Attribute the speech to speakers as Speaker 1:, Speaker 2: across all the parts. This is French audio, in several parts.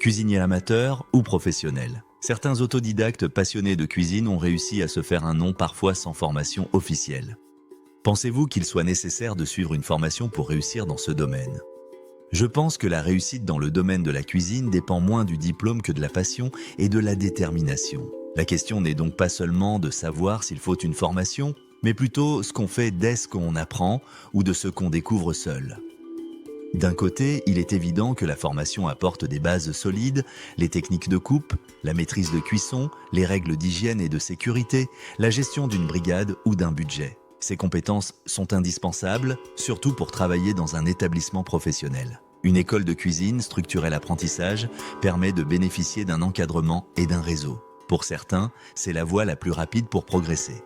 Speaker 1: Cuisinier amateur ou professionnel. Certains autodidactes passionnés de cuisine ont réussi à se faire un nom parfois sans formation officielle. Pensez-vous qu'il soit nécessaire de suivre une formation pour réussir dans ce domaine? Je pense que la réussite dans le domaine de la cuisine dépend moins du diplôme que de la passion et de la détermination. La question n'est donc pas seulement de savoir s'il faut une formation, mais plutôt ce qu'on fait dès ce qu'on apprend ou de ce qu'on découvre seul. D'un côté, il est évident que la formation apporte des bases solides, les techniques de coupe, la maîtrise de cuisson, les règles d'hygiène et de sécurité, la gestion d'une brigade ou d'un budget. Ces compétences sont indispensables, surtout pour travailler dans un établissement professionnel. Une école de cuisine structurée à l'apprentissage permet de bénéficier d'un encadrement et d'un réseau. Pour certains, c'est la voie la plus rapide pour progresser.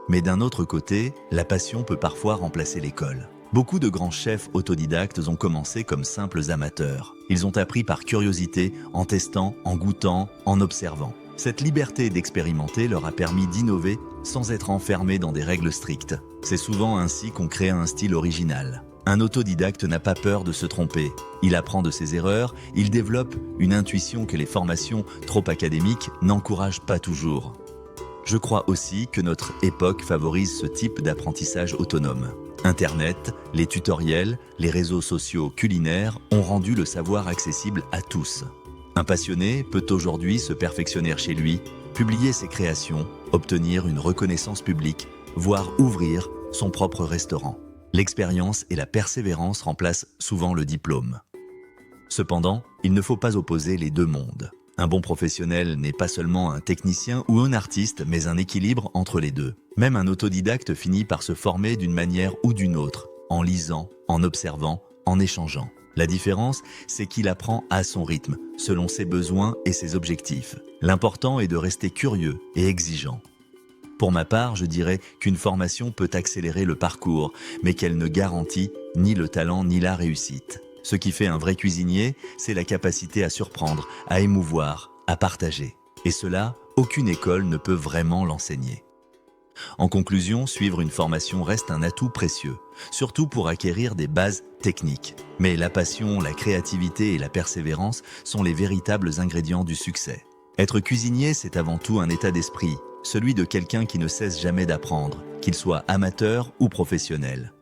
Speaker 1: Mais d'un autre côté, la passion peut parfois remplacer l'école. Beaucoup de grands chefs autodidactes ont commencé comme simples amateurs. Ils ont appris par curiosité, en testant, en goûtant, en observant. Cette liberté d'expérimenter leur a permis d'innover sans être enfermés dans des règles strictes. C'est souvent ainsi qu'on crée un style original. Un autodidacte n'a pas peur de se tromper. Il apprend de ses erreurs, il développe une intuition que les formations trop académiques n'encouragent pas toujours. Je crois aussi que notre époque favorise ce type d'apprentissage autonome. Internet, les tutoriels, les réseaux sociaux culinaires ont rendu le savoir accessible à tous. Un passionné peut aujourd'hui se perfectionner chez lui, publier ses créations, obtenir une reconnaissance publique, voire ouvrir son propre restaurant. L'expérience et la persévérance remplacent souvent le diplôme. Cependant, il ne faut pas opposer les deux mondes. Un bon professionnel n'est pas seulement un technicien ou un artiste, mais un équilibre entre les deux. Même un autodidacte finit par se former d'une manière ou d'une autre, en lisant, en observant, en échangeant. La différence, c'est qu'il apprend à son rythme, selon ses besoins et ses objectifs. L'important est de rester curieux et exigeant. Pour ma part, je dirais qu'une formation peut accélérer le parcours, mais qu'elle ne garantit ni le talent ni la réussite. Ce qui fait un vrai cuisinier, c'est la capacité à surprendre, à émouvoir, à partager. Et cela, aucune école ne peut vraiment l'enseigner. En conclusion, suivre une formation reste un atout précieux, surtout pour acquérir des bases techniques. Mais la passion, la créativité et la persévérance sont les véritables ingrédients du succès. Être cuisinier, c'est avant tout un état d'esprit, celui de quelqu'un qui ne cesse jamais d'apprendre, qu'il soit amateur ou professionnel.